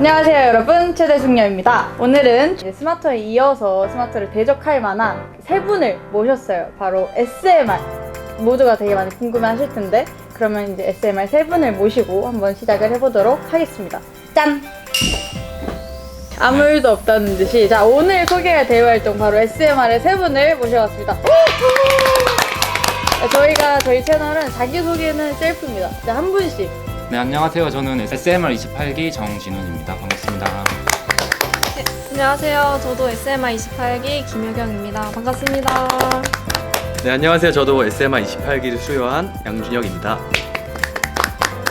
안녕하세요 여러분, 최대숙녀입니다. 오늘은 이제 스마터에 이어서 스마터를 대적할 만한 세 분을 모셨어요. 바로 SMR 모두가 되게 많이 궁금해하실 텐데, 그러면 이제 SMR 세 분을 모시고 한번 시작을 해보도록 하겠습니다. 짠! 아무 일도 없다는 듯이, 자, 오늘 소개할 대외활동 바로 SMR의 세 분을 모셔왔습니다. 저희 채널은 자기소개는 셀프입니다. 자, 한 분씩. 네, 안녕하세요. 저는 SMR 28기 정진훈입니다. 반갑습니다. 네, 안녕하세요. 저도 SMR 28기 김효경입니다. 반갑습니다. 네, 안녕하세요. 저도 SMR 28기를 수료한 양준혁입니다.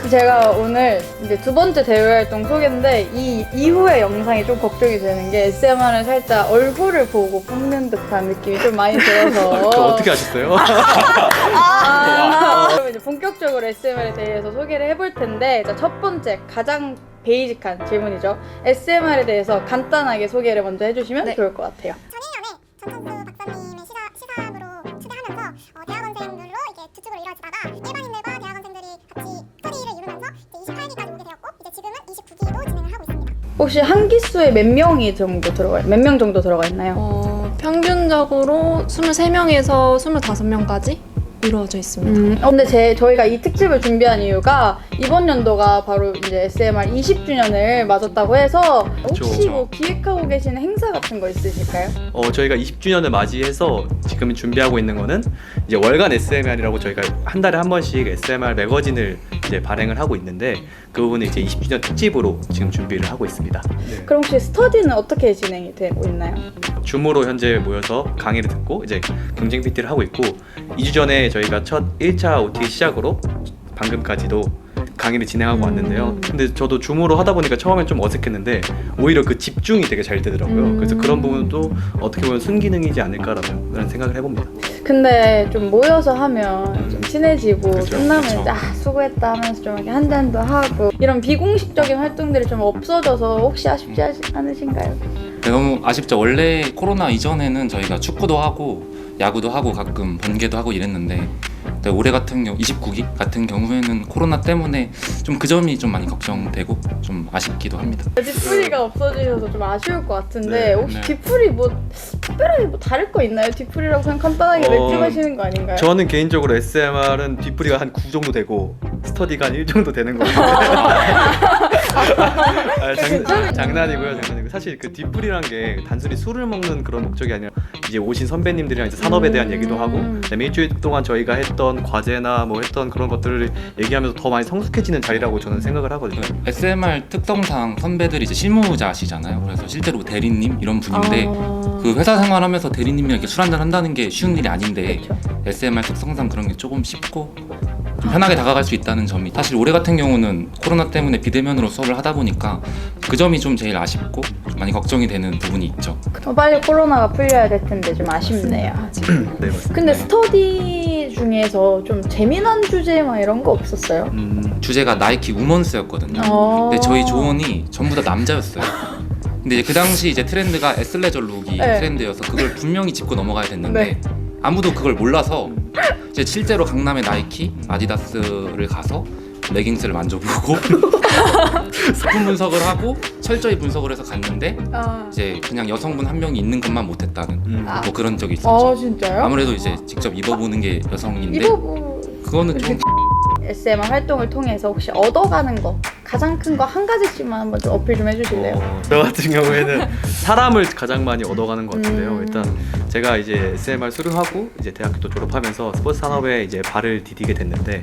제가 오늘 이제 두 번째 대외활동 소개인데, 이 이후의 영상이 좀 걱정이 되는 게 SMR은 살짝 얼굴을 보고 뽑는 듯한 느낌이 좀 많이 들어서. 그거 어떻게 아셨어요? 그럼 이제 본격적으로 SMR에 대해서 소개를 해볼 텐데, 자, 첫 번째 가장 베이직한 질문이죠. SMR에 대해서 간단하게 소개를 먼저 해주시면 네. 좋을 것 같아요. 전천수 박사님의 시사으로 초대하면서 대학원생들로 이제 두 축으로 이루어지다가 일반인들과 대학원생들이 같이 스터디를 이루면서 이제 28기까지 오게 되었고, 이제 지금은 29기도 진행을 하고 있습니다. 혹시 한 기수에 몇 명이 정도 들어가요? 몇 명 정도 들어가 있나요? 평균적으로 23명에서 25명까지 이루어져 있습니다. 근데 저희가 이 특집을 준비한 이유가 이번 연도가 바로 이제 SMR 20주년을 맞았다고 해서, 혹시 그쵸. 뭐 기획하고 계시는 행사 같은 거 있으실까요? 저희가 20주년을 맞이해서 지금 준비하고 있는 거는 이제 월간 SMR이라고 저희가 한 달에 한 번씩 SMR 매거진을 이제 발행을 하고 있는데, 그 부분은 이제 20주년 특집으로 지금 준비를 하고 있습니다. 네. 그럼 혹시 스터디는 어떻게 진행이 되고 있나요? 줌으로 현재 모여서 강의를 듣고 이제 경쟁 PT를 하고 있고, 2주 전에 저희가 첫 1차 OT 시작으로 방금까지도 강의를 진행하고 왔는데요. 근데 저도 줌으로 하다 보니까 처음엔 좀 어색했는데 오히려 그 집중이 되게 잘 되더라고요. 그래서 그런 부분도 어떻게 보면 순기능이지 않을까라는 생각을 해봅니다. 근데 좀 모여서 하면 좀 친해지고, 그쵸, 끝나면 그쵸. 이제 수고했다 하면서 좀 이렇게 한 잔도 하고, 이런 비공식적인 활동들이 좀 없어져서 혹시 아쉽지 않으신가요? 네, 너무 아쉽죠. 원래 코로나 이전에는 저희가 축구도 하고 야구도 하고 가끔 번개도 하고 이랬는데, 네, 올해 같은 경우 29기 같은 경우에는 코로나 때문에 좀 그 점이 좀 많이 걱정되고 좀 아쉽기도 합니다. 뒤풀이가 없어지셔서 좀 아쉬울 것 같은데, 네, 혹시 네. 뒤풀이 뭐 특별하게 뭐 다를 거 있나요? 뒤풀이라고 그냥 간단하게 맥주 마시는 거 아닌가요? 저는 개인적으로 SMR은 뒷풀이가 한 9 정도 되고 스터디가 한 1 정도 되는 거 같아요. 장난이고요. 사실 그 뒷풀이란 게 단순히 술을 먹는 그런 목적이 아니라 이제 오신 선배님들이랑 이제 산업에 대한 얘기도 하고, 그다음에 일주일 동안 저희가 했던 과제나 뭐 했던 그런 것들을 얘기하면서 더 많이 성숙해지는 자리라고 저는 생각을 하거든요. SMR 특성상 선배들이 이제 실무자시잖아요. 그래서 실제로 대리님 이런 분인데, 그 회사 생활하면서 대리님이랑 이렇게 술 한잔 한다는 게 쉬운 일이 아닌데, 그쵸. SMR 특성상 그런 게 조금 쉽고 좀 편하게 다가갈 수 있다는 점이, 사실 올해 같은 경우는 코로나 때문에 비대면으로 수업을 하다 보니까 그 점이 좀 제일 아쉽고 좀 많이 걱정이 되는 부분이 있죠. 빨리 코로나가 풀려야 될 텐데 좀 아쉽네요. 네, 맞습니다. 근데 스터디 중에서 좀 재미난 주제 막 이런 거 없었어요? 주제가 나이키 우먼스였거든요. 근데 저희 조원이 전부 다 남자였어요. 근데 이제 그 당시 이제 트렌드가 애슬레저 룩이 네. 트렌드여서 그걸 분명히 짚고 넘어가야 됐는데, 네. 아무도 그걸 몰라서 이제 실제로 강남의 나이키, 아디다스를 가서 레깅스를 만져보고 소품 분석을 하고 철저히 분석을 해서 갔는데, 이제 그냥 여성분 한 명이 있는 것만 못했다는 뭐 그런 적이 있었죠. 진짜요? 아무래도 이제 직접 입어보는 게 여성인데, 이거 그거는 좀 SMR 활동을 통해서 혹시 얻어가는 거 가장 큰 거 한 가지씩만 한번 좀 어필 좀 해주실래요? 저 같은 경우에는 사람을 가장 많이 얻어가는 것 같은데요. 일단 제가 이제 SMR 수료하고 이제 대학교 졸업하면서 스포츠 산업에 이제 발을 디디게 됐는데,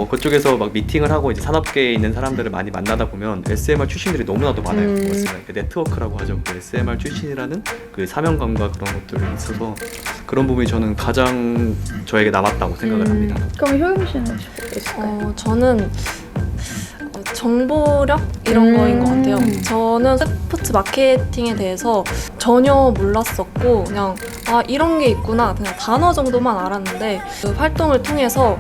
그쪽에서 막 미팅을 하고 이제 산업계에 있는 사람들을 많이 만나다 보면 SMR 출신들이 너무나도 많아요. 그렇습니다. 그 네트워크라고 하죠. 그 SMR 출신이라는 그 사명감과 그런 것들이 있어서 그런 부분이 저는 가장 저에게 남았다고 생각을 합니다. 그럼 효영 씨는 있을까요? 저는 정보력 이런 거인 것 같아요. 저는 스포츠 마케팅에 대해서 전혀 몰랐었고, 그냥 이런 게 있구나, 그냥 단어 정도만 알았는데, 그 활동을 통해서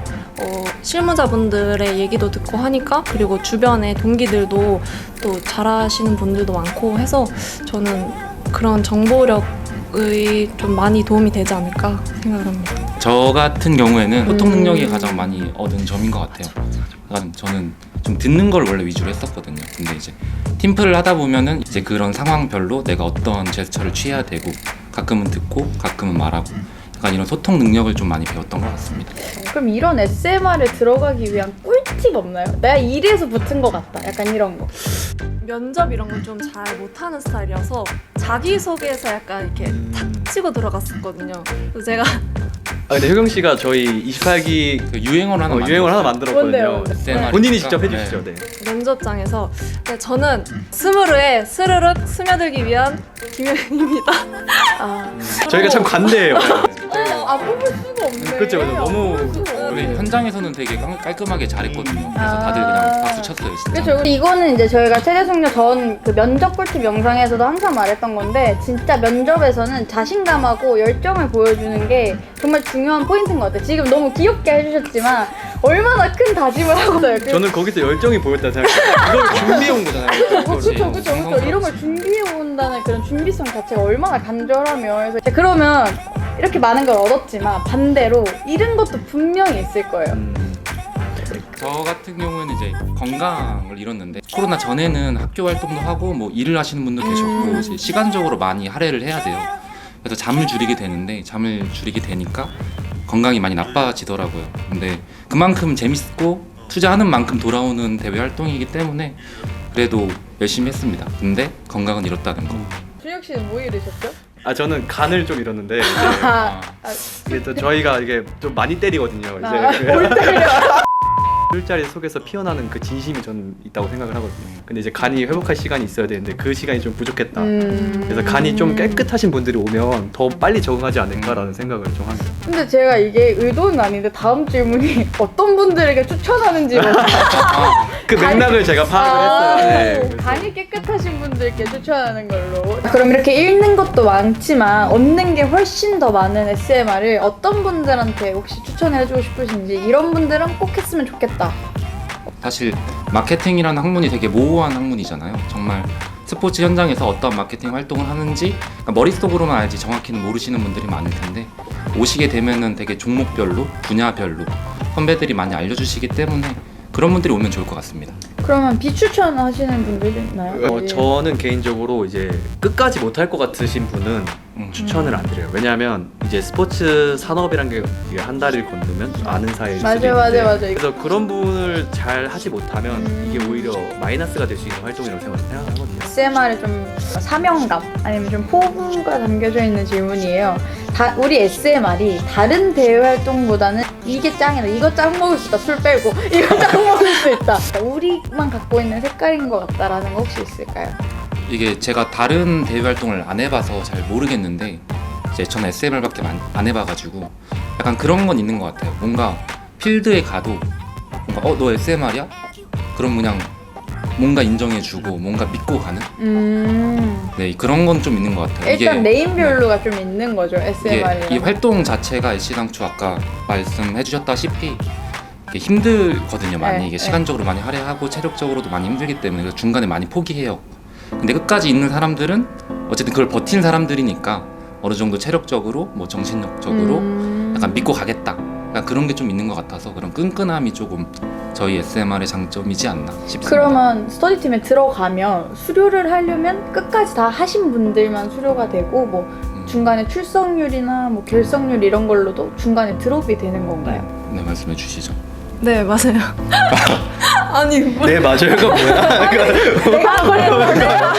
실무자분들의 얘기도 듣고 하니까, 그리고 주변에 동기들도 또 잘하시는 분들도 많고 해서 저는 그런 정보력의 좀 많이 도움이 되지 않을까 생각을 합니다. 저 같은 경우에는 소통 능력이 가장 많이 얻은 점인 것 같아요. 약간 저는 좀 듣는 걸 원래 위주로 했었거든요. 근데 이제 팀플을 하다 보면은 이제 그런 상황별로 내가 어떤 제스처를 취해야 되고 가끔은 듣고 가끔은 말하고 약간 이런 소통 능력을 좀 많이 배웠던 것 같습니다. 그럼 이런 SMR에 들어가기 위한 꿀팁 없나요? 내가 이래서 붙은 것 같다. 약간 이런 거. 면접 이런 걸 좀 잘 못하는 스타일이어서 자기소개에서 약간 이렇게 탁 치고 들어갔었거든요. 그래서 제가 근데 효경 씨가 저희 28기 그 유행어를 하나 유행어를 하나 만들었거든요. 뭔데요? SMR 본인이 니까. 직접 해주시죠. 네. 면접장에서 네, 저는 스무르에 스르륵 스며들기 위한 김효연입니다. 아, 저희가 참 관대해요. 뽑을 수가 없네. 그쵸, 그쵸. 너무 뽑을 수가 없네. 우리 현장에서는 되게 깔끔하게 잘했거든요. 그래서 다들 그냥 박수 쳤어요, 진짜. 그렇죠. 이거는 이제 저희가 최대숙녀 전 그 면접 꿀팁 영상에서도 항상 말했던 건데 진짜 면접에서는 자신감하고 열정을 보여주는 게 정말 중요한 포인트인 것 같아요. 지금 너무 귀엽게 해주셨지만 얼마나 큰 다짐을 하고 있어요. 저는 거기서 열정이 보였다 생각해요. 이걸 준비해온 거잖아요. 그쵸. 이런 걸 준비해 온다는 그런 준비성 자체가 얼마나 간절하며. 그래서 이제 그러면 이렇게 많은 걸 얻었지만 반대로 잃은 것도 분명히 있을 거예요. 저 같은 경우는 이제 건강을 잃었는데 코로나 전에는 학교 활동도 하고 뭐 일을 하시는 분도 계셨고 이제 시간적으로 많이 할애를 해야 돼요. 그래서 잠을 줄이게 되는데 잠을 줄이게 되니까 건강이 많이 나빠지더라고요. 근데 그만큼 재밌고 투자하는 만큼 돌아오는 대외 활동이기 때문에 그래도 열심히 했습니다. 근데 건강은 잃었다는 거. 준혁 씨는 뭐 잃으셨죠? 저는 간을 좀 잃었는데 이제 이게 또 저희가 이게 좀 많이 때리거든요. 뭘 이제 때려? 술자리 속에서 피어나는 그 진심이 저는 있다고 생각을 하거든요. 근데 이제 간이 회복할 시간이 있어야 되는데 그 시간이 좀 부족했다. 그래서 간이 좀 깨끗하신 분들이 오면 더 빨리 적응하지 않을까라는 생각을 좀 합니다. 근데 제가 이게 의도는 아닌데 다음 질문이 어떤 분들에게 추천하는지 그 맥락을 제가 파악을 했어요. 네, 그래서 간이 깨끗하신 분들께 추천하는 걸로. 그럼 이렇게 잃는 것도 많지만 얻는 게 훨씬 더 많은 SMR을 어떤 분들한테 혹시 추천해주고 싶으신지 이런 분들은 꼭 했으면 좋겠다. 사실 마케팅이라는 학문이 되게 모호한 학문이잖아요. 정말 스포츠 현장에서 어떤 마케팅 활동을 하는지 그러니까 머릿속으로만 알지 정확히는 모르시는 분들이 많을 텐데 오시게 되면은 되게 종목별로 분야별로 선배들이 많이 알려주시기 때문에 그런 분들이 오면 좋을 것 같습니다. 그러면 비추천하시는 분들이 있나요? 저는 개인적으로 이제 끝까지 못할 것 같으신 분은 추천을 안 드려요. 왜냐하면 이제 스포츠 산업이란 게 이게 한 달을 건너면 아는 사이일 수도 있는데 맞아. 그래서 그런 부분을 잘 하지 못하면 이게 오히려 마이너스가 될 수 있는 활동이라고 생각하거든요. SMR에 좀 사명감 아니면 좀 포부가 담겨져 있는 질문이에요. 우리 SMR이 다른 대외 활동보다는 이게 짱이다, 이거 짱 먹을 수 있다, 술 빼고 이거 짱 먹을 수 있다, 우리만 갖고 있는 색깔인 것 같다라는 거 혹시 있을까요? 이게 제가 다른 대외 활동을 안 해봐서 잘 모르겠는데 이제 저는 SMR밖에 안 해봐가지고 약간 그런 건 있는 것 같아요. 뭔가 필드에 가도 뭔가 너 SMR이야? 그럼 그냥 뭔가 인정해주고 뭔가 믿고 가는 네 그런 건 좀 있는 것 같아요. 일단 네임밸류가 좀 있는 거죠, 이게 SMR이랑. 이 활동 자체가 애시당초 아까 말씀해주셨다시피 이게 힘들거든요. 많이 네, 이게 네. 시간적으로 많이 할애하고 체력적으로도 많이 힘들기 때문에 그래서 중간에 많이 포기해요. 근데 끝까지 있는 사람들은 어쨌든 그걸 버틴 사람들이니까 어느 정도 체력적으로 뭐 정신력적으로 약간 믿고 가겠다. 약간 그런 게 좀 있는 것 같아서 그런 끈끈함이 조금 저희 SMR의 장점이지 않나 싶습니다. 그러면 스터디팀에 들어가면 수료를 하려면 끝까지 다 하신 분들만 수료가 되고 뭐 중간에 출석률이나 뭐 결석률 이런 걸로도 중간에 드롭이 되는 건가요? 네 말씀해 주시죠. 네 맞아요. 아니 뭐 네 맞아요가 뭐야? 내가